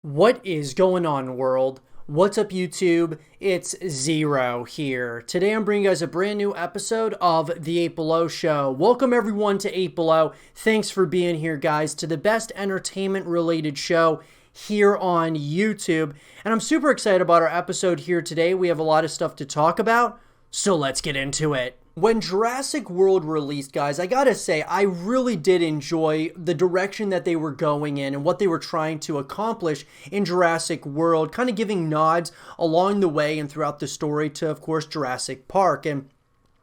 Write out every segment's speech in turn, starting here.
What is going on, world? What's up, YouTube? It's Zero here. Today I'm bringing you guys a brand new episode of The 8 Below Show. Welcome everyone to 8 Below. Thanks for being here, guys, to the best entertainment-related show here on YouTube. And I'm super excited about our episode here today. We have a lot of stuff to talk about, so let's get into it. When Jurassic World released, guys, I gotta say, I really did enjoy the direction that they were going in and what they were trying to accomplish in Jurassic World, kind of giving nods along the way and throughout the story to, of course, Jurassic Park. And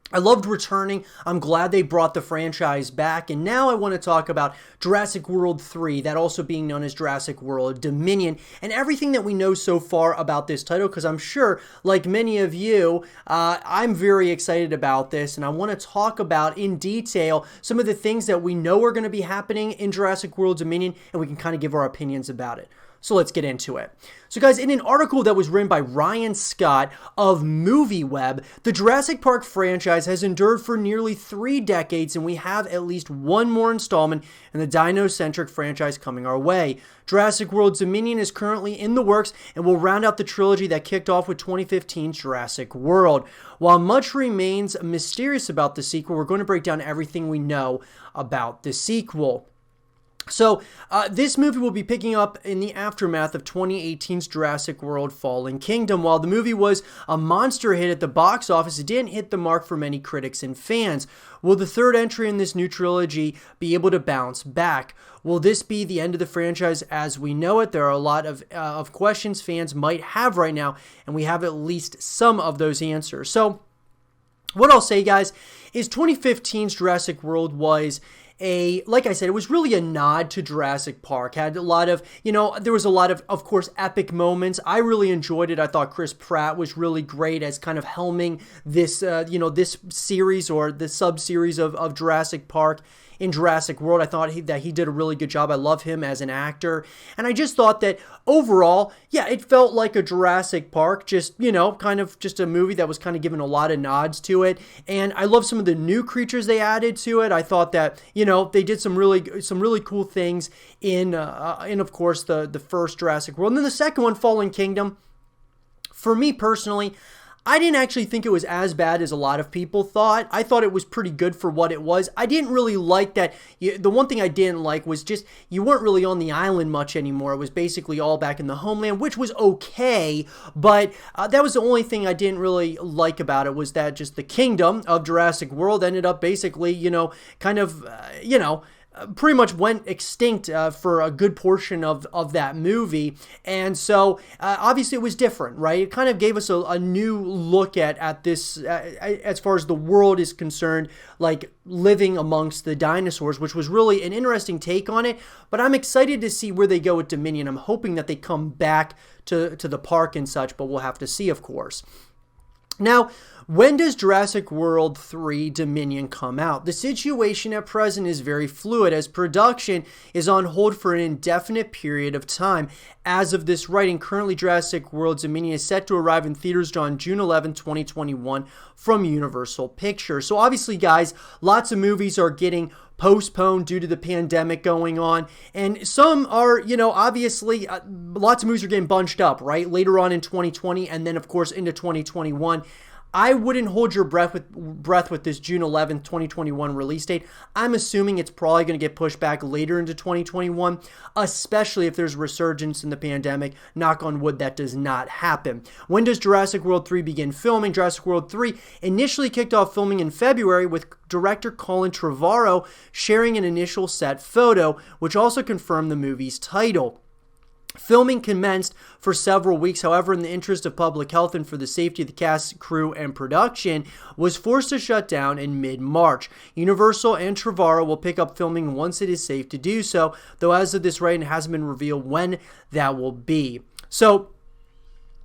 I loved returning. I'm glad they brought the franchise back. And now I want to talk about Jurassic World 3, that also being known as Jurassic World Dominion, and everything that we know so far about this title, because I'm sure, like many of you, I'm very excited about this, and I want to talk about in detail some of the things that we know are going to be happening in Jurassic World Dominion, and we can kind of give our opinions about it. So let's get into it. So guys, in an article that was written by Ryan Scott of MovieWeb, the Jurassic Park franchise has endured for nearly 3 decades, and we have at least one more installment in the dino-centric franchise coming our way. Jurassic World Dominion is currently in the works and will round out the trilogy that kicked off with 2015's Jurassic World. While much remains mysterious about the sequel, we're going to break down everything we know about the sequel. So, this movie will be picking up in the aftermath of 2018's Jurassic World Fallen Kingdom. While the movie was a monster hit at the box office, it didn't hit the mark for many critics and fans. Will the third entry in this new trilogy be able to bounce back? Will this be the end of the franchise as we know it? There are a lot of questions fans might have right now, and we have at least some of those answers. So, what I'll say, guys, is 2015's Jurassic World was like I said, it was really a nod to Jurassic Park. Had a lot of, there was a lot of course, epic moments. I really enjoyed it. I thought Chris Pratt was really great as kind of helming this, this series or the sub-series of Jurassic Park in Jurassic World. I thought that he did a really good job. I love him as an actor. And I just thought that overall, yeah, it felt like a Jurassic Park, just, kind of just a movie that was kind of given a lot of nods to it. And I love some of the new creatures they added to it. I thought that, they did some really cool things in of course, the first Jurassic World. And then the second one, Fallen Kingdom, for me personally, I didn't actually think it was as bad as a lot of people thought. I thought it was pretty good for what it was. I didn't really like that. The one thing I didn't like was just you weren't really on the island much anymore. It was basically all back in the homeland, which was okay. But that was the only thing I didn't really like about it, was that just the kingdom of Jurassic World ended up basically, pretty much went extinct for a good portion of that movie. And so obviously it was different, right? It kind of gave us a new look at this as far as the world is concerned, like living amongst the dinosaurs, which was really an interesting take on it. But I'm excited to see where they go with Dominion. I'm hoping that they come back to the park and such, but we'll have to see, of course. Now, when does Jurassic World 3 Dominion come out? The situation at present is very fluid, as production is on hold for an indefinite period of time. As of this writing, currently Jurassic World Dominion is set to arrive in theaters on June 11, 2021 from Universal Pictures. So obviously, guys, lots of movies are getting postponed due to the pandemic going on, and some are, obviously lots of movies are getting bunched up, right, later on in 2020 and then of course into 2021. I wouldn't hold your breath with this June 11th, 2021 release date. I'm assuming it's probably going to get pushed back later into 2021, especially if there's a resurgence in the pandemic. Knock on wood, that does not happen. When does Jurassic World 3 begin filming? Jurassic World 3 initially kicked off filming in February, with director Colin Trevorrow sharing an initial set photo, which also confirmed the movie's title. Filming commenced for several weeks. However, in the interest of public health and for the safety of the cast, crew, and production, was forced to shut down in mid-March. Universal and Trevorrow will pick up filming once it is safe to do so, though as of this writing, it hasn't been revealed when that will be. So,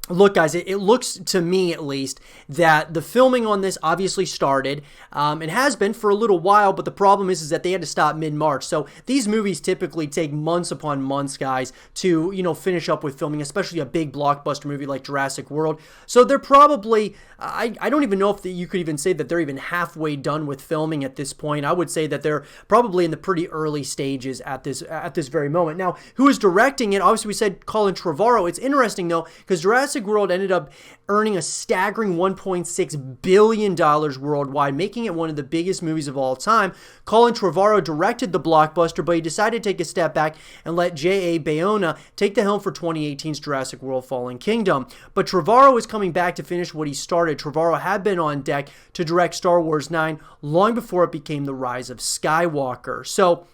Look, guys, it looks to me at least that the filming on this obviously started. It has been for a little while, but the problem is that they had to stop mid-March. So these movies typically take months upon months, guys, to, finish up with filming, especially a big blockbuster movie like Jurassic World. So they're probably, I don't even know if you could even say that they're even halfway done with filming at this point. I would say that they're probably in the pretty early stages at this very moment. Now, who is directing it? Obviously, we said Colin Trevorrow. It's interesting, though, because Jurassic World ended up earning a staggering $1.6 billion worldwide, making it one of the biggest movies of all time. Colin Trevorrow directed the blockbuster, but he decided to take a step back and let J.A. Bayona take the helm for 2018's Jurassic World Fallen Kingdom. But Trevorrow is coming back to finish what he started. Trevorrow had been on deck to direct Star Wars 9 long before it became The Rise of Skywalker. So,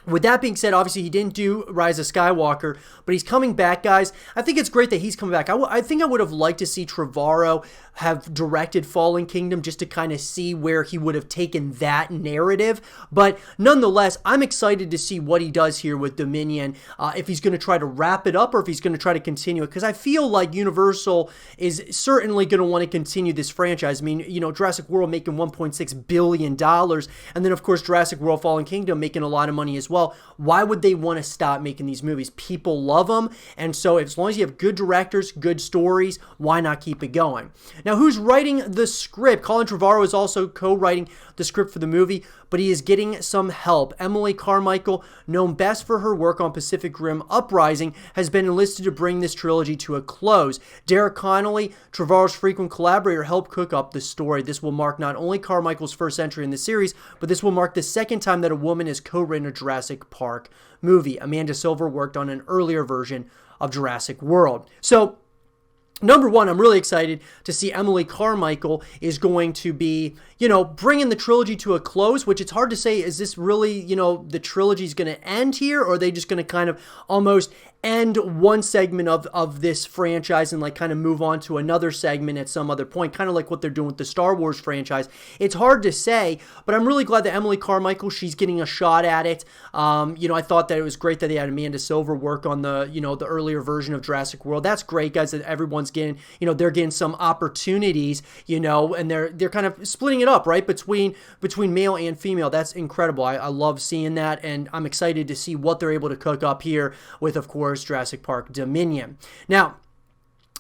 with that being said, obviously he didn't do Rise of Skywalker, but he's coming back, guys. I think it's great that he's coming back. I think I would have liked to see Trevorrow have directed Fallen Kingdom just to kind of see where he would have taken that narrative. But nonetheless, I'm excited to see what he does here with Dominion, if he's going to try to wrap it up or if he's going to try to continue it, because I feel like Universal is certainly going to want to continue this franchise. I mean, Jurassic World making $1.6 billion, and then, of course, Jurassic World Fallen Kingdom making a lot of money as well. Why would they want to stop making these movies? People love them, and so as long as you have good directors, good stories, why not keep it going? Now, who's writing the script? Colin Trevorrow is also co-writing the script for the movie, but he is getting some help. Emily Carmichael, known best for her work on Pacific Rim Uprising, has been enlisted to bring this trilogy to a close. Derek Connolly, Trevorrow's frequent collaborator, helped cook up the story. This will mark not only Carmichael's first entry in the series, but this will mark the second time that a woman has co-written a Jurassic Park movie. Amanda Silver worked on an earlier version of Jurassic World. So, number one, I'm really excited to see Emily Carmichael is going to be, bringing the trilogy to a close, which it's hard to say, is this really, the trilogy's going to end here, or are they just going to kind of almost end one segment of this franchise and kind of move on to another segment at some other point, kind of like what they're doing with the Star Wars franchise. It's hard to say, but I'm really glad that Emily Carmichael, she's getting a shot at it. I thought that it was great that they had Amanda Silver work on the, the earlier version of Jurassic World. That's great, guys, that everyone's getting, they're getting some opportunities, and they're kind of splitting it up, right, between male and female. That's incredible. I love seeing that, and I'm excited to see what they're able to cook up here with, of course, Jurassic Park Dominion. Now,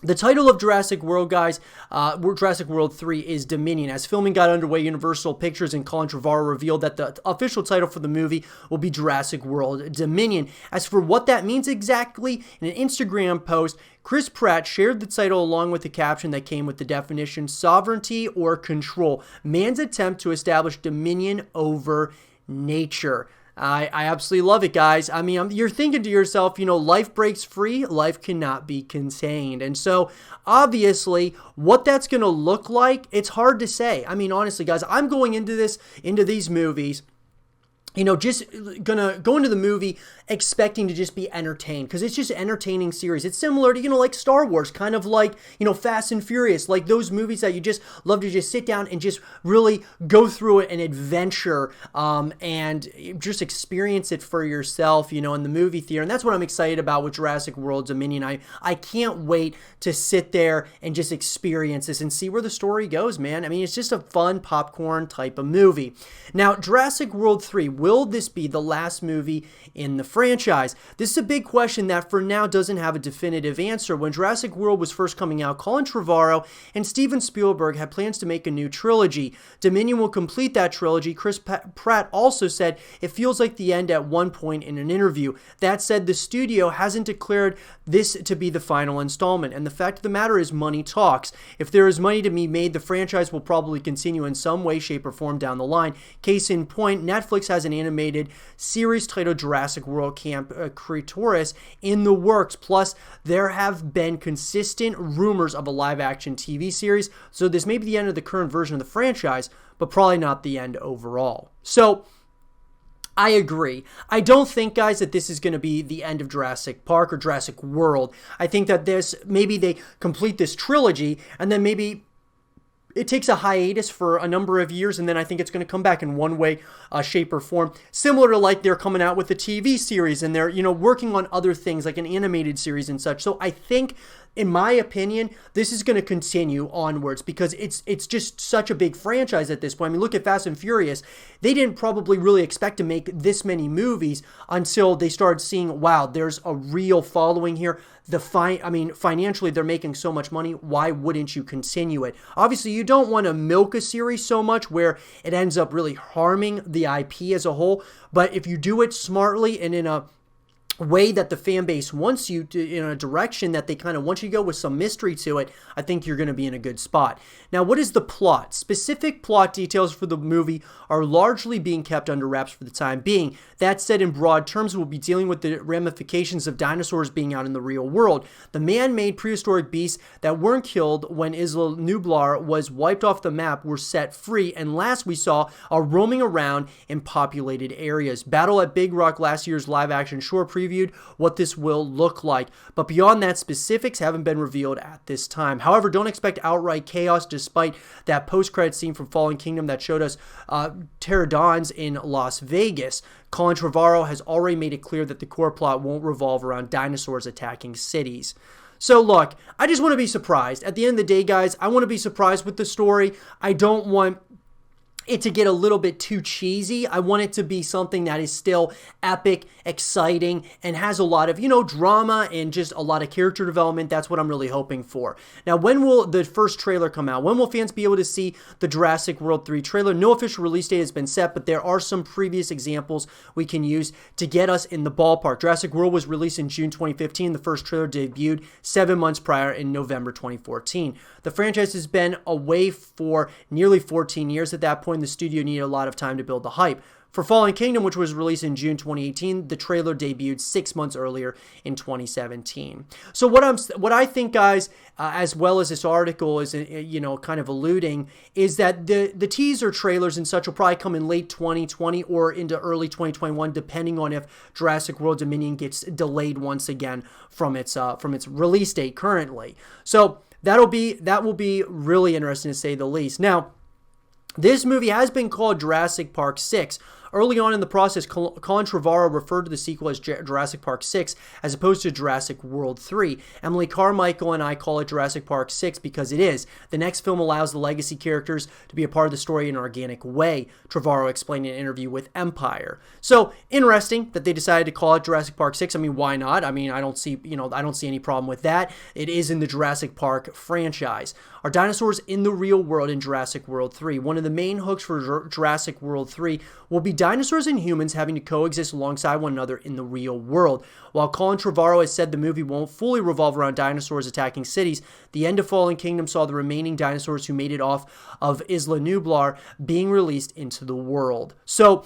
the title of Jurassic World, guys, Jurassic World 3 is Dominion. As filming got underway, Universal Pictures and Colin Trevorrow revealed that the official title for the movie will be Jurassic World Dominion. As for what that means exactly, in an Instagram post, Chris Pratt shared the title along with the caption that came with the definition, sovereignty or control, man's attempt to establish dominion over nature. I absolutely love it, guys. I mean, you're thinking to yourself, life breaks free, life cannot be contained. And so, obviously, what that's going to look like, it's hard to say. I mean, honestly, guys, I'm going into these movies, just gonna go into the movie expecting to just be entertained, because it's just an entertaining series. It's similar to, like Star Wars, kind of like, Fast and Furious, like those movies that you just love to just sit down and just really go through an adventure, and just experience it for yourself, in the movie theater. And that's what I'm excited about with Jurassic World Dominion. I can't wait to sit there and just experience this and see where the story goes, man. I mean, it's just a fun popcorn type of movie. Now, Jurassic World 3, will this be the last movie in the franchise? This is a big question that for now doesn't have a definitive answer. When Jurassic World was first coming out, Colin Trevorrow and Steven Spielberg had plans to make a new trilogy. Dominion will complete that trilogy. Chris Pratt also said it feels like the end at one point in an interview. That said, the studio hasn't declared this to be the final installment, and the fact of the matter is money talks. If there is money to be made, the franchise will probably continue in some way, shape, or form down the line. Case in point, Netflix has an animated series titled Jurassic World Camp Cretaurus in the works. Plus, there have been consistent rumors of a live-action TV series, so this may be the end of the current version of the franchise, but probably not the end overall. So, I agree. I don't think, guys, that this is going to be the end of Jurassic Park or Jurassic World. I think that maybe they complete this trilogy, and then maybe it takes a hiatus for a number of years, and then I think it's going to come back in one way, shape, or form. Similar to like they're coming out with a TV series, and they're, you know, working on other things like an animated series and such. So I think, in my opinion, this is going to continue onwards because it's just such a big franchise at this point. I mean, look at Fast and Furious. They didn't probably really expect to make this many movies until they started seeing, wow, there's a real following here. Financially, they're making so much money. Why wouldn't you continue it? Obviously, you don't want to milk a series so much where it ends up really harming the IP as a whole. But if you do it smartly and in a way that the fan base wants you to, in a direction that they kind of want you to go with some mystery to it, I think you're going to be in a good spot. Now, what is the plot? Specific plot details for the movie are largely being kept under wraps for the time being. That said, in broad terms, we'll be dealing with the ramifications of dinosaurs being out in the real world. The man-made prehistoric beasts that weren't killed when Isla Nublar was wiped off the map were set free, and last we saw are roaming around in populated areas. Battle at Big Rock, last year's live-action short previewed what this will look like, but beyond that, specifics haven't been revealed at this time. However, don't expect outright chaos despite that post-credit scene from Fallen Kingdom that showed us pterodons in Las Vegas. Colin Trevorrow has already made it clear that the core plot won't revolve around dinosaurs attacking cities. So look, I just want to be surprised. At the end of the day, guys, I want to be surprised with the story. I don't want it to get a little bit too cheesy. I want it to be something that is still epic, exciting, and has a lot of, you know, drama and just a lot of character development. That's what I'm really hoping for. Now, when will the first trailer come out? When will fans be able to see the Jurassic World 3 trailer? No official release date has been set, but there are some previous examples we can use to get us in the ballpark. Jurassic World was released in June 2015. The first trailer debuted 7 months prior in November 2014. The franchise has been away for nearly 14 years at that point. The studio needed a lot of time to build the hype. For Fallen Kingdom, which was released in June 2018, the trailer debuted 6 months earlier in 2017. So what I think, guys, as well as this article is, kind of alluding, is that the teaser trailers and such will probably come in late 2020 or into early 2021, depending on if Jurassic World Dominion gets delayed once again from its release date currently. So that will be really interesting to say the least. Now, this movie has been called Jurassic Park 6. Early on in the process, Colin Trevorrow referred to the sequel as Jurassic Park 6 as opposed to Jurassic World 3. Emily Carmichael and I call it Jurassic Park 6 because it is. The next film allows the legacy characters to be a part of the story in an organic way, Trevorrow explained in an interview with Empire. So, interesting that they decided to call it Jurassic Park 6. I mean, why not? I mean, I don't see any problem with that. It is in the Jurassic Park franchise. Are dinosaurs in the real world in Jurassic World 3? One of the main hooks for Jurassic World 3 will be dinosaurs and humans having to coexist alongside one another in the real world. While Colin Trevorrow has said the movie won't fully revolve around dinosaurs attacking cities, the end of Fallen Kingdom saw the remaining dinosaurs who made it off of Isla Nublar being released into the world. So,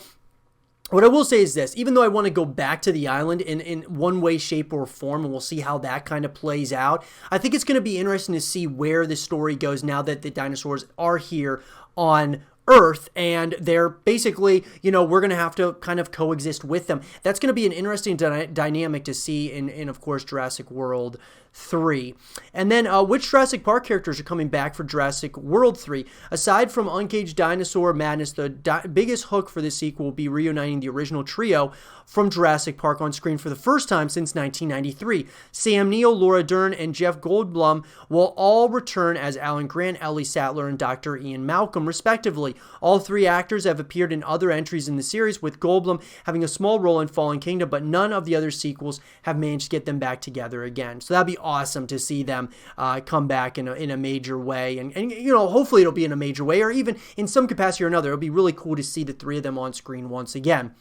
what I will say is this, even though I want to go back to the island in one way, shape, or form, and we'll see how that kind of plays out, I think it's going to be interesting to see where the story goes now that the dinosaurs are here on Earth, and they're basically, we're going to have to kind of coexist with them. That's going to be an interesting dynamic to see in, of course, Jurassic World 3. And then, which Jurassic Park characters are coming back for Jurassic World 3? Aside from Uncaged Dinosaur Madness, the biggest hook for this sequel will be reuniting the original trio from Jurassic Park on screen for the first time since 1993. Sam Neill, Laura Dern, and Jeff Goldblum will all return as Alan Grant, Ellie Sattler, and Dr. Ian Malcolm, respectively. All three actors have appeared in other entries in the series, with Goldblum having a small role in Fallen Kingdom, but none of the other sequels have managed to get them back together again. So that'd be awesome to see them come back in a major way, and hopefully it'll be in a major way, or even in some capacity or another. It'll be really cool to see the three of them on screen once again.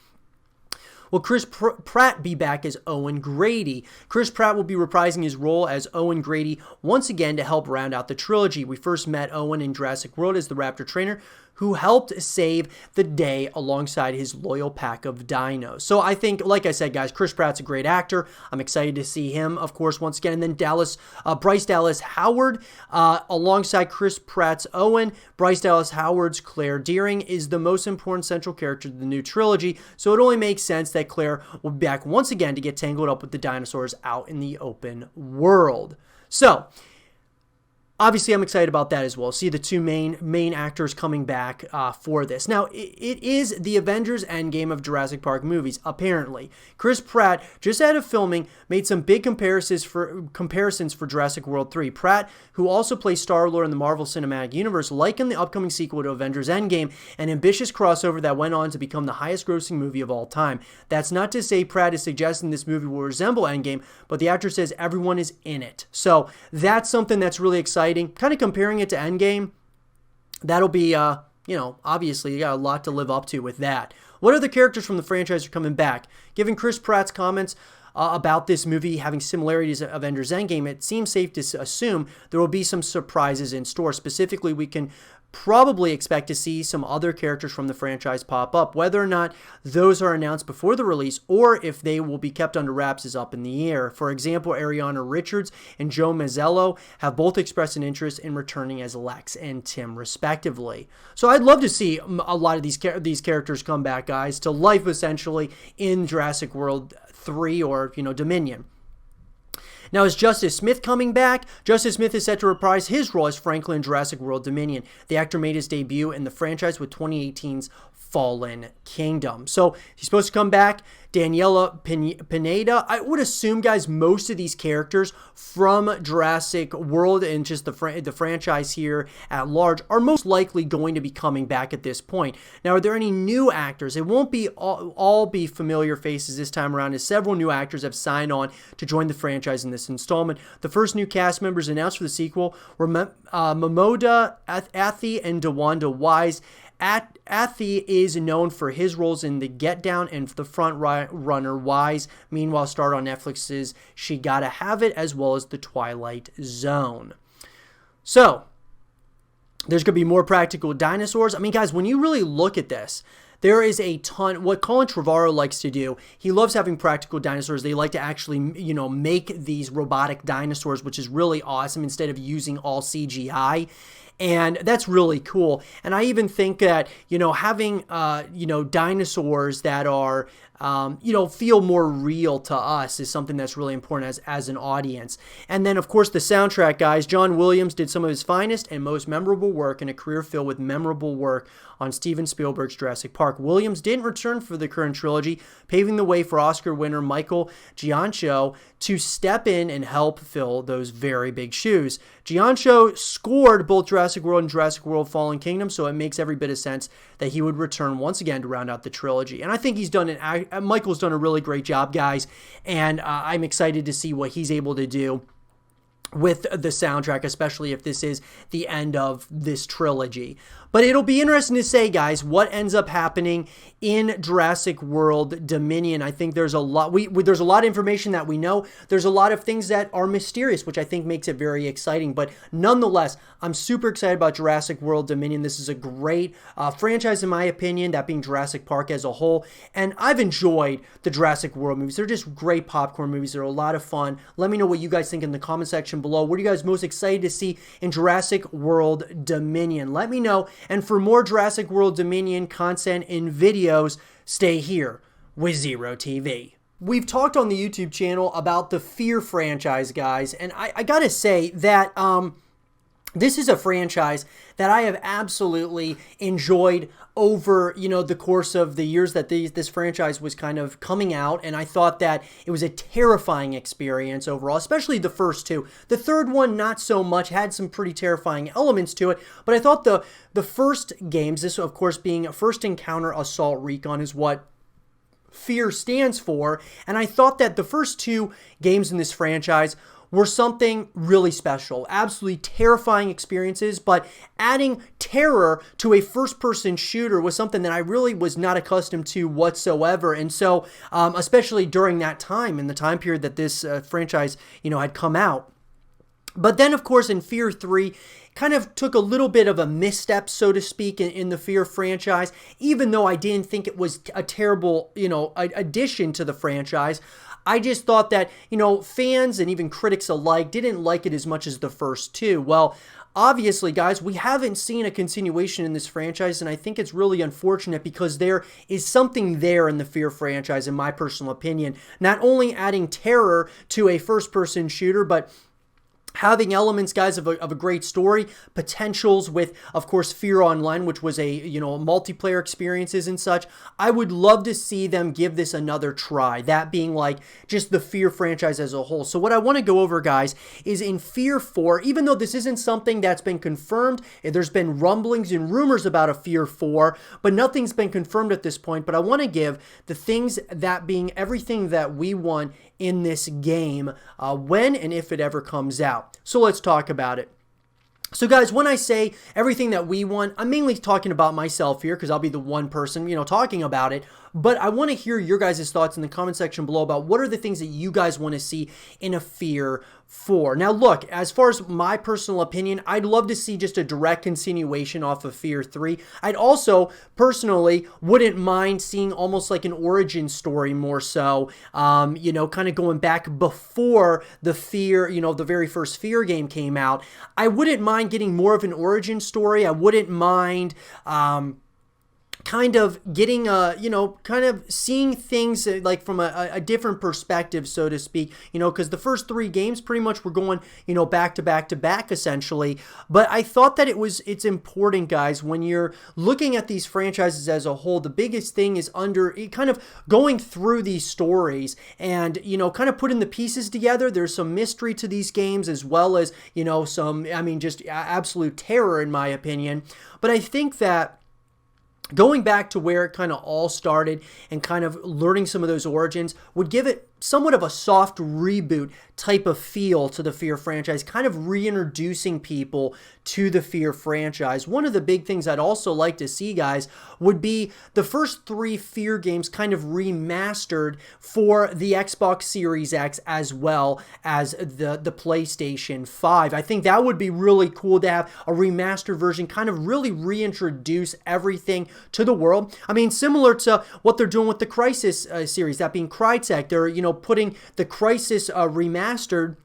Will Chris Pratt be back as Owen Grady? Chris Pratt will be reprising his role as Owen Grady once again to help round out the trilogy. We first met Owen in Jurassic World as the Raptor trainer who helped save the day alongside his loyal pack of dinos. So I think, like I said, guys, Chris Pratt's a great actor. I'm excited to see him, of course, once again. And then Bryce Dallas Howard, alongside Chris Pratt's Owen. Bryce Dallas Howard's Claire Dearing is the most important central character to the new trilogy, so it only makes sense that Claire will be back once again to get tangled up with the dinosaurs out in the open world. So, obviously, I'm excited about that as well. See the two main actors coming back for this. Now, it is the Avengers Endgame of Jurassic Park movies, apparently. Chris Pratt, just out of filming, made some big comparisons for Jurassic World 3. Pratt, who also plays Star-Lord in the Marvel Cinematic Universe, likened the upcoming sequel to Avengers Endgame, an ambitious crossover that went on to become the highest-grossing movie of all time. That's not to say Pratt is suggesting this movie will resemble Endgame, but the actor says everyone is in it. So that's something that's really exciting. Kind of comparing it to Endgame, that'll be, obviously you got a lot to live up to with that. What other characters from the franchise are coming back? Given Chris Pratt's comments about this movie having similarities to Avengers Endgame, it seems safe to assume there will be some surprises in store. Specifically, we can probably expect to see some other characters from the franchise pop up. Whether or not those are announced before the release or if they will be kept under wraps is up in the air. For example, Ariana Richards and Joe Mazzello have both expressed an interest in returning as Lex and Tim, respectively. So I'd love to see a lot of these characters come back, guys, to life, essentially, in Jurassic World 3 or, Dominion. Now, is Justice Smith coming back? Justice Smith is set to reprise his role as Franklin in Jurassic World Dominion. The actor made his debut in the franchise with 2018's Fallen Kingdom. So he's supposed to come back. Daniela Pineda. I would assume, guys, most of these characters from Jurassic World and just the franchise here at large are most likely going to be coming back at this point. Now, are there any new actors? It won't be all be familiar faces this time around, as several new actors have signed on to join the franchise in this installment. The first new cast members announced for the sequel were Mamoda Athie and DeWanda Wise. Athie is known for his roles in The Get Down and The Front Runner. Wise, meanwhile, starred on Netflix's She Gotta Have It, as well as The Twilight Zone. So, there's going to be more practical dinosaurs. I mean, guys, when you really look at this, there is a ton. What Colin Trevorrow likes to do, he loves having practical dinosaurs. They like to actually, make these robotic dinosaurs, which is really awesome, instead of using all CGI. And that's really cool. And I even think that, having, dinosaurs that are, feel more real to us is something that's really important as an audience. And then, of course, the soundtrack, guys. John Williams did some of his finest and most memorable work in a career filled with memorable work on Steven Spielberg's Jurassic Park. Williams didn't return for the current trilogy, paving the way for Oscar winner Michael Giacchino to step in and help fill those very big shoes. Giacchino scored both Jurassic World and Jurassic World Fallen Kingdom, so it makes every bit of sense that he would return once again to round out the trilogy. And I think Michael's done a really great job, guys, and I'm excited to see what he's able to do with the soundtrack, especially if this is the end of this trilogy. But it'll be interesting to say, guys, what ends up happening in Jurassic World Dominion. I think there's a lot. There's a lot of information that we know. There's a lot of things that are mysterious, which I think makes it very exciting. But nonetheless, I'm super excited about Jurassic World Dominion. This is a great franchise, in my opinion, that being Jurassic Park as a whole. And I've enjoyed the Jurassic World movies. They're just great popcorn movies. They're a lot of fun. Let me know what you guys think in the comment section below. What are you guys most excited to see in Jurassic World Dominion? Let me know. And for more Jurassic World Dominion content and videos, stay here with Zero TV. We've talked on the YouTube channel about the Fear franchise, guys, and I gotta say that this is a franchise that I have absolutely enjoyed over, the course of the years that this franchise was kind of coming out, and I thought that it was a terrifying experience overall, especially the first two. The third one, not so much, had some pretty terrifying elements to it, but I thought the first games, this of course being First Encounter Assault Recon, is what Fear stands for, and I thought that the first two games in this franchise were something really special. Absolutely terrifying experiences, but adding terror to a first-person shooter was something that I really was not accustomed to whatsoever. And so, especially during that time, in the time period that this franchise, had come out. But then, of course, in Fear 3, kind of took a little bit of a misstep, so to speak, in the Fear franchise, even though I didn't think it was a terrible, addition to the franchise. I just thought that, fans and even critics alike didn't like it as much as the first two. Well, obviously, guys, we haven't seen a continuation in this franchise, and I think it's really unfortunate because there is something there in the Fear franchise, in my personal opinion. Not only adding terror to a first-person shooter, but having elements, guys, of a great story, potentials with, of course, Fear Online, which was a, multiplayer experiences and such. I would love to see them give this another try, that being like just the Fear franchise as a whole. So what I want to go over, guys, is in Fear 4, even though this isn't something that's been confirmed, there's been rumblings and rumors about a Fear 4, but nothing's been confirmed at this point. But I want to give the things, that being everything that we want in this game when and if it ever comes out. So let's talk about it. So guys, when I say everything that we want, I'm mainly talking about myself here because I'll be the one person, talking about it. But I want to hear your guys' thoughts in the comment section below about what are the things that you guys want to see in a Fear 4. Now look, as far as my personal opinion, I'd love to see just a direct continuation off of Fear 3. I'd also, personally, wouldn't mind seeing almost like an origin story more so, kind of going back before the Fear, the very first Fear game came out. I wouldn't mind getting more of an origin story. I wouldn't mind, kind of getting kind of seeing things like from a different perspective, so to speak, because the first 3 games pretty much were going, back to back to back essentially. But I thought that it's important, guys, when you're looking at these franchises as a whole, the biggest thing is kind of going through these stories and, kind of putting the pieces together. There's some mystery to these games as well as, some, just absolute terror in my opinion. But I think that going back to where it kind of all started and kind of learning some of those origins would give it somewhat of a soft reboot type of feel to the Fear franchise, kind of reintroducing people to the Fear franchise. One of the big things I'd also like to see, guys, would be the first 3 Fear games kind of remastered for the Xbox Series X as well as the PlayStation 5. I think that would be really cool to have a remastered version, kind of really reintroduce everything to the world. Similar to what they're doing with the Crysis series, that being Crytek. They're, putting the Crysis remastered,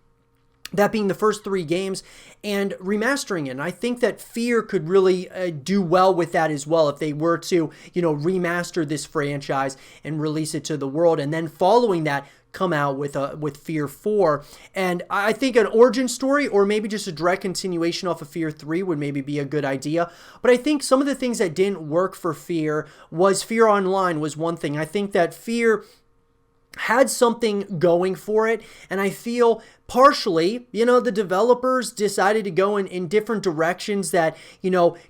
that being the first 3 games, and remastering it. And I think that Fear could really do well with that as well if they were to, remaster this franchise and release it to the world. And then following that, come out with Fear 4. And I think an origin story or maybe just a direct continuation off of Fear 3 would maybe be a good idea. But I think some of the things that didn't work for Fear was Fear Online was one thing. I think that Fear had something going for it, and I feel partially, the developers decided to go in different directions that,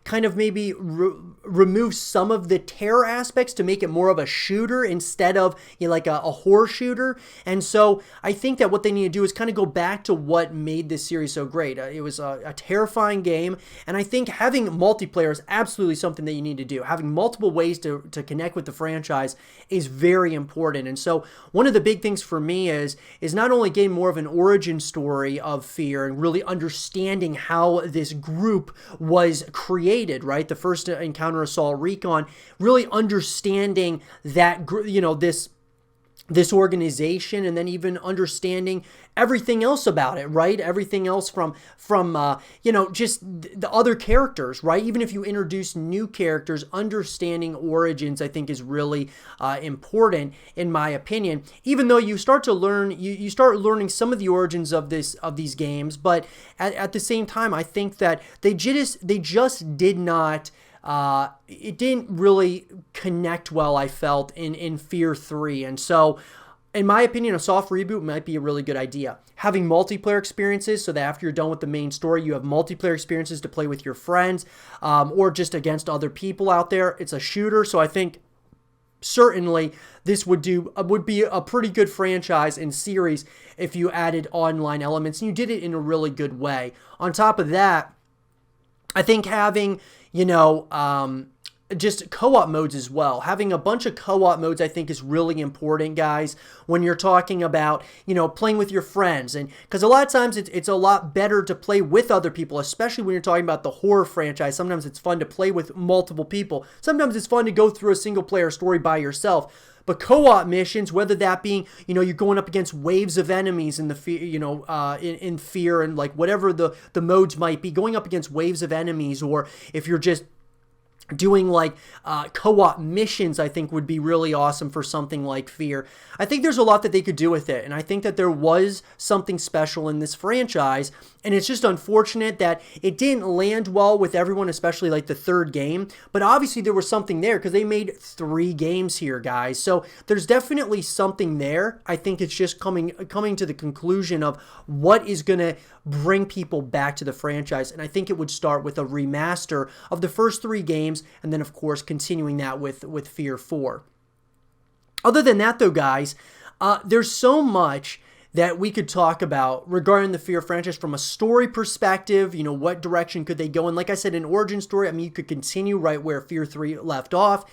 kind of maybe remove some of the terror aspects to make it more of a shooter instead of, like a horror shooter. And so I think that what they need to do is kind of go back to what made this series so great. It was a terrifying game, and I think having multiplayer is absolutely something that you need to do. Having multiple ways to connect with the franchise is very important. And so one of the big things for me is not only getting more of an origin story of Fear and really understanding how this group was created, right? The first encounter Assault Recon, really understanding that, this organization, and then even understanding everything else about it, right? Everything else from just the other characters, right? Even if you introduce new characters, understanding origins, I think, is really important in my opinion. Even though you start to learn, you start learning some of the origins of these games, but at the same time, I think that they just did not. It didn't really connect well, I felt, in Fear 3. And so, in my opinion, a soft reboot might be a really good idea. Having multiplayer experiences so that after you're done with the main story, you have multiplayer experiences to play with your friends or just against other people out there. It's a shooter, so I think certainly this would be a pretty good franchise and series if you added online elements and you did it in a really good way. On top of that, I think having just co-op modes as well. Having a bunch of co-op modes, I think, is really important, guys, when you're talking about, playing with your friends. And because a lot of times it's a lot better to play with other people, especially when you're talking about the horror franchise. Sometimes it's fun to play with multiple people. Sometimes it's fun to go through a single player story by yourself. But co-op missions, whether that being, you're going up against waves of enemies in the in Fear, and like whatever the modes might be, going up against waves of enemies, or if you're just doing like co-op missions, I think would be really awesome for something like Fear. I think there's a lot that they could do with it, and I think that there was something special in this franchise, and it's just unfortunate that it didn't land well with everyone, especially like the third game. But obviously there was something there because they made 3 games here, guys. So there's definitely something there. I think it's just coming to the conclusion of what is going to bring people back to the franchise, and I think it would start with a remaster of the first 3 games, and then of course continuing that with Fear 4. Other than that though, guys, there's so much that we could talk about regarding the Fear franchise from a story perspective. You know, what direction could they go in? Like I said, an origin story, I mean, you could continue right where Fear 3 left off.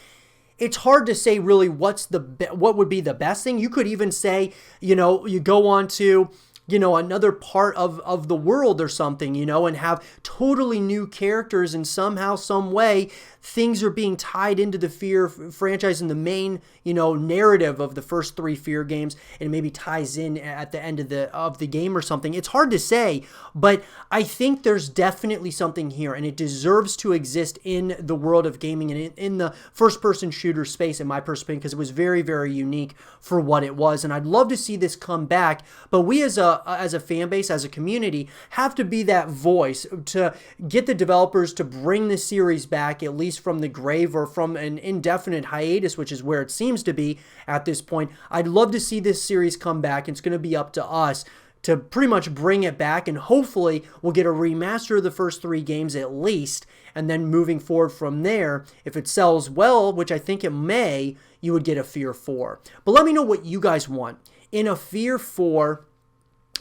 It's hard to say really what would be the best thing. You could even say, you know, you go on to, you know, another part of the world or something, you know, and have totally new characters, and somehow, some way, things are being tied into the Fear franchise in the main, you know, narrative of the first 3 Fear games, and maybe ties in at the end of the game or something. It's hard to say, but I think there's definitely something here, and it deserves to exist in the world of gaming and in the first-person shooter space, in my perspective, because it was very, very unique for what it was, and I'd love to see this come back. But we as a fan base, as a community, have to be that voice to get the developers to bring the series back, at least from the grave or from an indefinite hiatus, which is where it seems to be at this point. I'd love to see this series come back. It's going to be up to us to pretty much bring it back, and hopefully we'll get a remaster of the first 3 games at least, and then moving forward from there, if it sells well, which I think it may, you would get a Fear 4. But let me know what you guys want in a Fear 4.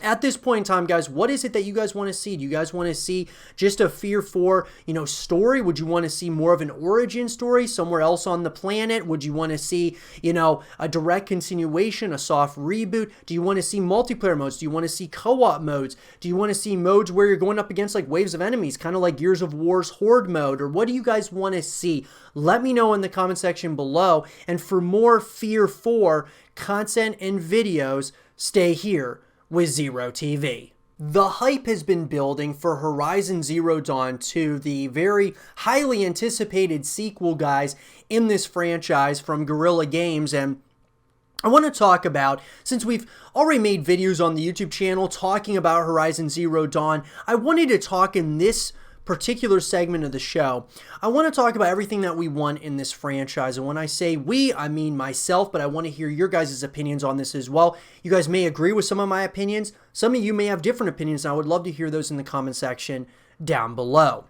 At this point in time, guys, what is it that you guys want to see? Do you guys want to see just a Fear 4, you know, story? Would you want to see more of an origin story somewhere else on the planet? Would you want to see, you know, a direct continuation, a soft reboot? Do you want to see multiplayer modes? Do you want to see co-op modes? Do you want to see modes where you're going up against like waves of enemies, kind of like Gears of War's Horde mode? Or what do you guys want to see? Let me know in the comment section below. And for more Fear 4 content and videos, stay here with Zero TV. The hype has been building for Horizon Zero Dawn 2, the very highly anticipated sequel, guys, in this franchise from Guerrilla Games, and I want to talk about, since we've already made videos on the YouTube channel talking about Horizon Zero Dawn, I wanted to talk in this particular segment of the show. I want to talk about everything that we want in this franchise, and when I say we, I mean myself, but I want to hear your guys' opinions on this as well. You guys may agree with some of my opinions. Some of you may have different opinions, and I would love to hear those in the comment section down below.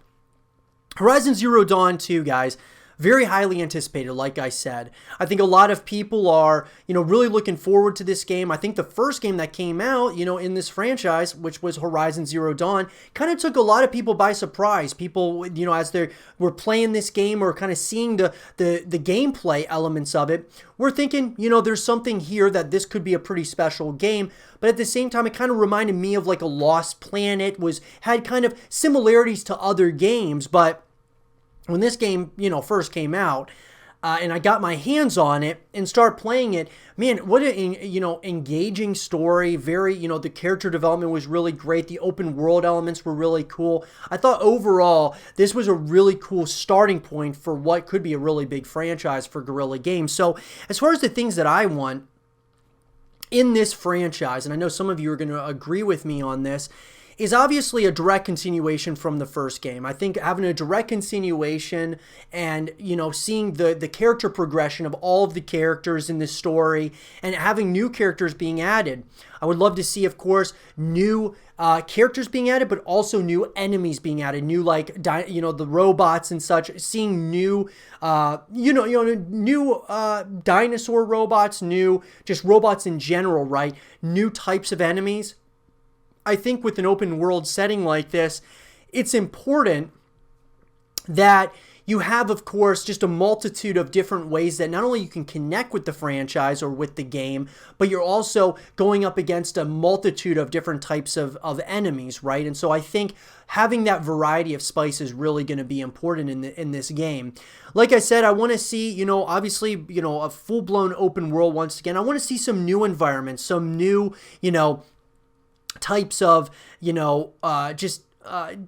Horizon Zero Dawn 2, guys, very highly anticipated, like I said. I think a lot of people are, you know, really looking forward to this game. I think the first game that came out, you know, in this franchise, which was Horizon Zero Dawn, kind of took a lot of people by surprise. People, you know, as they were playing this game or kind of seeing the gameplay elements of it, we're thinking, you know, there's something here that this could be a pretty special game. But at the same time, it kind of reminded me of like a Lost Planet, had kind of similarities to other games, but when this game, you know, first came out, and I got my hands on it and started playing it, man, what a, you know, engaging story. Very, you know, the character development was really great. The open world elements were really cool. I thought overall, this was a really cool starting point for what could be a really big franchise for Guerrilla Games. So as far as the things that I want in this franchise, and I know some of you are going to agree with me on this, is obviously a direct continuation from the first game. I think having a direct continuation and, you know, seeing the character progression of all of the characters in this story and having new characters being added. I would love to see, of course, new characters being added, but also new enemies being added, new, like, you know, the robots and such, seeing new, new dinosaur robots, new just robots in general, right? New types of enemies. I think with an open world setting like this, it's important that you have, of course, just a multitude of different ways that not only you can connect with the franchise or with the game, but you're also going up against a multitude of different types of enemies, right? And so I think having that variety of spice is really going to be important in this game. Like I said, I want to see, you know, obviously, you know, a full-blown open world once again. I want to see some new environments, some new, you know, types of, you know, just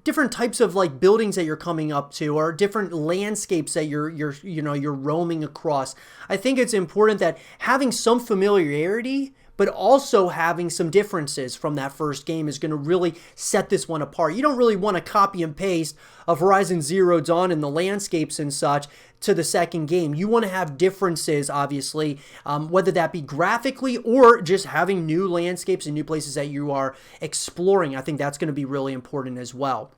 different types of like buildings that you're coming up to, or different landscapes that you're roaming across. I think it's important that having some familiarity but also having some differences from that first game is going to really set this one apart. You don't really want to copy and paste of Horizon Zero Dawn and the landscapes and such to the second game. You want to have differences, obviously, whether that be graphically or just having new landscapes and new places that you are exploring. I think that's going to be really important as well.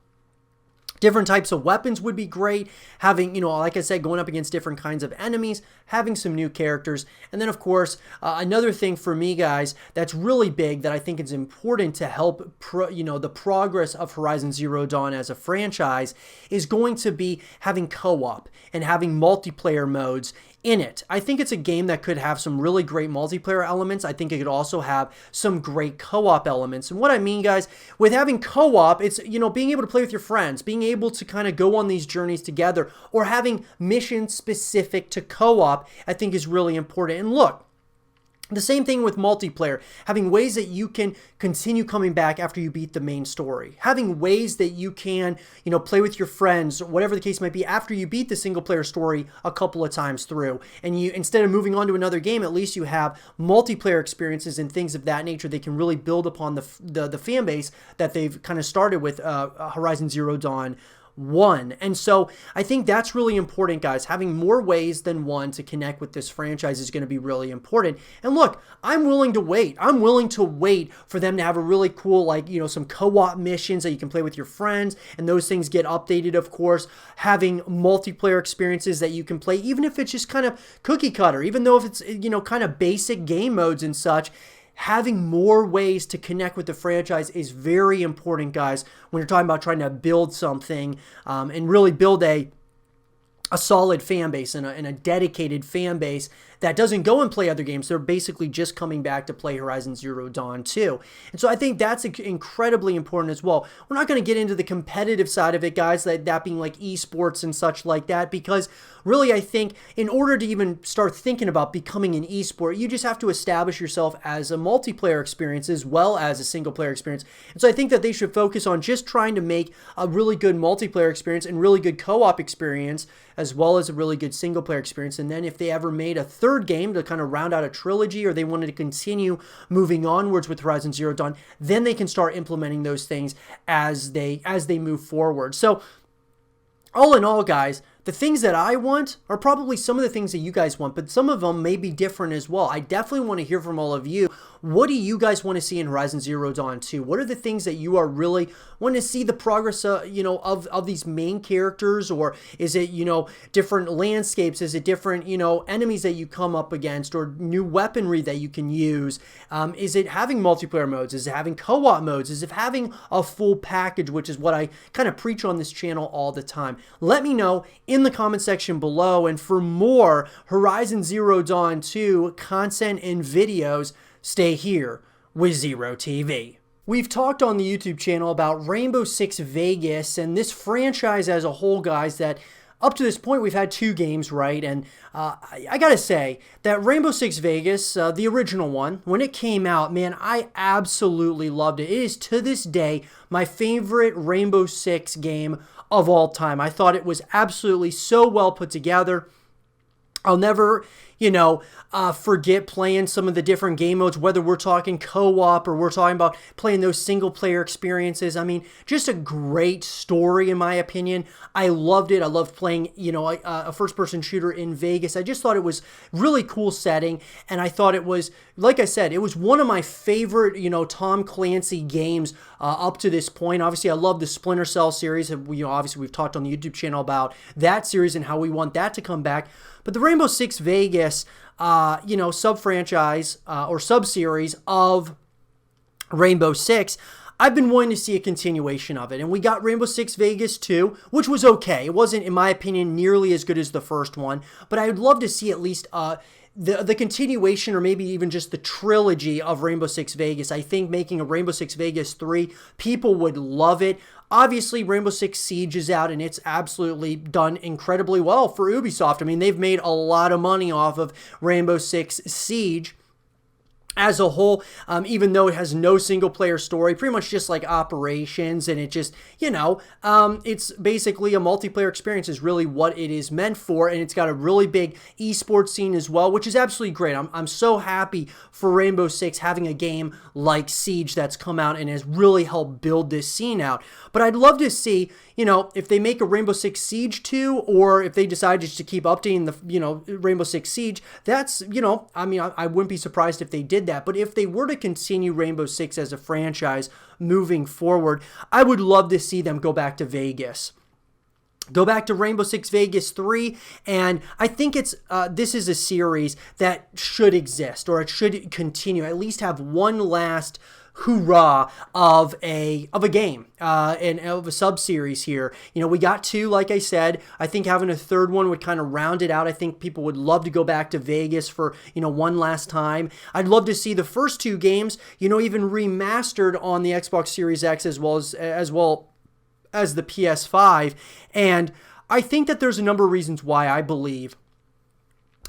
Different types of weapons would be great. Having, like I said, going up against different kinds of enemies, having some new characters. And then, of course, another thing for me, guys, that's really big that I think is important to help, the progress of Horizon Zero Dawn as a franchise is going to be having co-op and having multiplayer modes in it. I think it's a game that could have some really great multiplayer elements. I think it could also have some great co-op elements. And what I mean, guys, with having co-op, it's, being able to play with your friends, being able to kind of go on these journeys together, or having missions specific to co-op, I think is really important. And look, the same thing with multiplayer, having ways that you can continue coming back after you beat the main story, having ways that you can, play with your friends, whatever the case might be, after you beat the single player story a couple of times through. And you, instead of moving on to another game, at least you have multiplayer experiences and things of that nature. They can really build upon the fan base that they've kind of started with Horizon Zero Dawn 1. And so I think that's really important, guys. Having more ways than one to connect with this franchise is going to be really important. And look, I'm willing to wait. I'm willing to wait for them to have a really cool, some co-op missions that you can play with your friends, and those things get updated, of course. Having multiplayer experiences that you can play, even if it's just kind of cookie cutter, even though if it's, kind of basic game modes and such. Having more ways to connect with the franchise is very important, guys, when you're talking about trying to build something and really build a solid fan base and a dedicated fan base that doesn't go and play other games. They're basically just coming back to play Horizon Zero Dawn 2. And so I think that's incredibly important as well. We're not going to get into the competitive side of it, guys, that being like esports and such like that, because really I think in order to even start thinking about becoming an esport, you just have to establish yourself as a multiplayer experience as well as a single player experience. And so I think that they should focus on just trying to make a really good multiplayer experience and really good co-op experience, as well as a really good single player experience. And then if they ever made a third game to kind of round out a trilogy, or they wanted to continue moving onwards with Horizon Zero Dawn, then they can start implementing those things as they move forward. So all in all, guys, the things that I want are probably some of the things that you guys want, but some of them may be different as well. I definitely want to hear from all of you. What do you guys want to see in Horizon Zero Dawn 2? What are the things that you are really want to see the progress, of these main characters? Or is it, different landscapes? Is it different, enemies that you come up against, or new weaponry that you can use? Is it having multiplayer modes? Is it having co-op modes? Is it having a full package, which is what I kind of preach on this channel all the time? Let me know in the comment section below. And for more Horizon Zero Dawn 2 content and videos, stay here with Zero TV. We've talked on the YouTube channel about Rainbow Six Vegas and this franchise as a whole, guys, that up to this point we've had 2 games, right? And I gotta say that Rainbow Six Vegas, the original one, when it came out, man, I absolutely loved it. It is to this day my favorite Rainbow Six game of all time. I thought it was absolutely so well put together. I'll never, forget playing some of the different game modes, whether we're talking co-op or we're talking about playing those single-player experiences. I mean, just a great story, in my opinion. I loved it. I loved playing, a first-person shooter in Vegas. I just thought it was really cool setting, and I thought it was, like I said, it was one of my favorite, Tom Clancy games up to this point. Obviously, I love the Splinter Cell series. Obviously, we've talked on the YouTube channel about that series and how we want that to come back. But the Rainbow Six Vegas, sub-franchise or sub-series of Rainbow Six, I've been wanting to see a continuation of it. And we got Rainbow Six Vegas 2, which was okay. It wasn't, in my opinion, nearly as good as the first one. But I would love to see at least the continuation, or maybe even just the trilogy of Rainbow Six Vegas. I think making a Rainbow Six Vegas 3, people would love it. Obviously, Rainbow Six Siege is out, and it's absolutely done incredibly well for Ubisoft. I mean, they've made a lot of money off of Rainbow Six Siege. as a whole, even though it has no single player story, pretty much just like operations, and it just, it's basically a multiplayer experience is really what it is meant for, and it's got a really big esports scene as well, which is absolutely great. I'm so happy for Rainbow Six having a game like Siege that's come out and has really helped build this scene out. But I'd love to see, if they make a Rainbow Six Siege 2, or if they decide just to keep updating the, Rainbow Six Siege, that's, I wouldn't be surprised if they did that. But if they were to continue Rainbow Six as a franchise moving forward, I would love to see them go back to Vegas. Go back to Rainbow Six Vegas 3, and I think this is a series that should exist, or it should continue, at least have one last hoorah of a game and of a sub-series here. We got two, like I said. I think having a third one would kind of round it out. I think people would love to go back to Vegas for, one last time. I'd love to see the first two games, even remastered on the Xbox Series X as well as the PS5. And I think that there's a number of reasons why I believe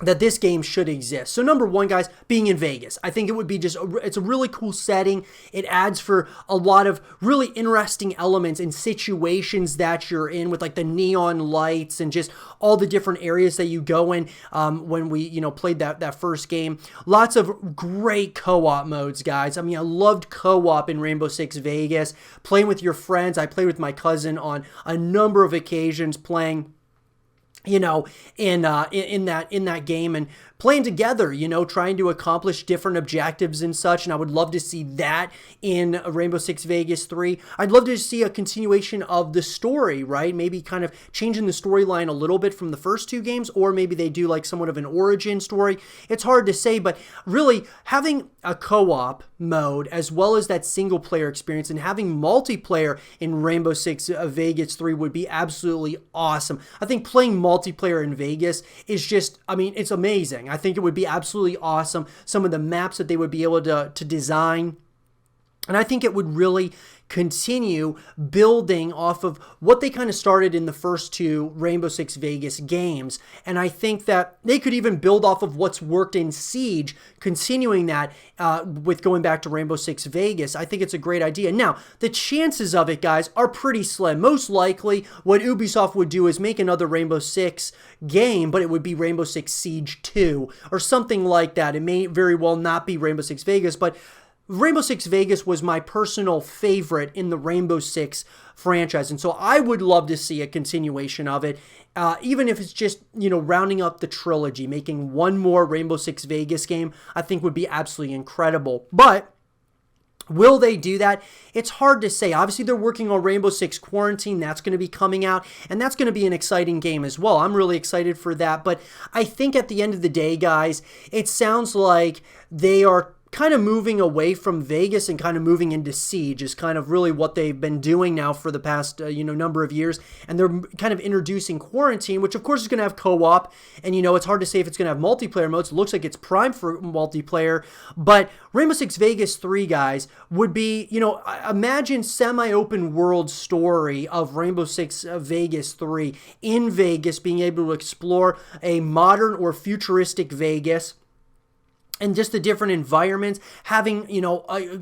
that this game should exist. So number one, guys, being in Vegas. I think it would be it's a really cool setting. It adds for a lot of really interesting elements and situations that you're in, with like the neon lights and just all the different areas that you go in. When we, played that first game, lots of great co-op modes, guys. I loved co-op in Rainbow Six Vegas, playing with your friends. I played with my cousin on a number of occasions, playing in that game and playing together, trying to accomplish different objectives and such. And I would love to see that in Rainbow Six Vegas 3. I'd love to see a continuation of the story, right? Maybe kind of changing the storyline a little bit from the first two games, or maybe they do like somewhat of an origin story. It's hard to say, but really having a co-op mode as well as that single player experience, and having multiplayer in Rainbow Six Vegas 3 would be absolutely awesome. I think playing multiplayer in Vegas is just, it's amazing. I think it would be absolutely awesome. Some of the maps that they would be able to design. And I think it would really continue building off of what they kind of started in the first two Rainbow Six Vegas games. And I think that they could even build off of what's worked in Siege, continuing that with going back to Rainbow Six Vegas. I think it's a great idea. Now, the chances of it, guys, are pretty slim. Most likely, what Ubisoft would do is make another Rainbow Six game, but it would be Rainbow Six Siege 2 or something like that. It may very well not be Rainbow Six Vegas, but Rainbow Six Vegas was my personal favorite in the Rainbow Six franchise, and so I would love to see a continuation of it, even if it's just, rounding up the trilogy, making one more Rainbow Six Vegas game, I think would be absolutely incredible. But will they do that? It's hard to say. Obviously, they're working on Rainbow Six Quarantine. That's going to be coming out, and that's going to be an exciting game as well. I'm really excited for that, but I think at the end of the day, guys, it sounds like they are kind of moving away from Vegas and kind of moving into Siege is kind of really what they've been doing now for the past, number of years. And they're kind of introducing Quarantine, which of course is going to have co-op. And, it's hard to say if it's going to have multiplayer modes. It looks like it's primed for multiplayer. But Rainbow Six Vegas 3, guys, would be, imagine semi-open world story of Rainbow Six Vegas 3 in Vegas, being able to explore a modern or futuristic Vegas, and just the different environments, having,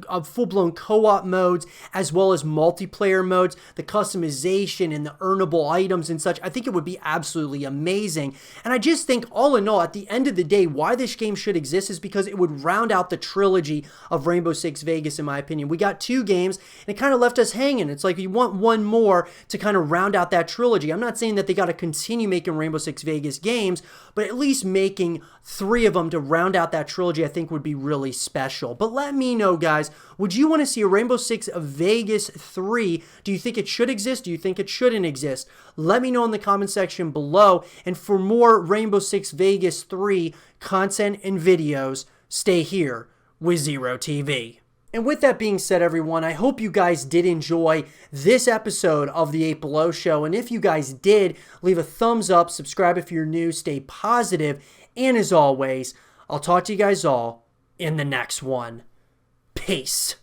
a full-blown co-op modes as well as multiplayer modes, the customization and the earnable items and such. I think it would be absolutely amazing. And I just think, all in all, at the end of the day, why this game should exist is because it would round out the trilogy of Rainbow Six Vegas, in my opinion. We got two games, and it kind of left us hanging. It's like you want one more to kind of round out that trilogy. I'm not saying that they got to continue making Rainbow Six Vegas games, but at least making 3 of them to round out that trilogy, I think would be really special. But let me know, guys, would you want to see a Rainbow Six Vegas 3? Do you think it should exist? Do you think it shouldn't exist? Let me know in the comment section below. And for more Rainbow Six Vegas 3 content and videos, stay here with Zero TV. And with that being said, everyone, I hope you guys did enjoy this episode of the 8 Below Show. And if you guys did, leave a thumbs up, subscribe if you're new, stay positive, and as always, I'll talk to you guys all in the next one. Peace.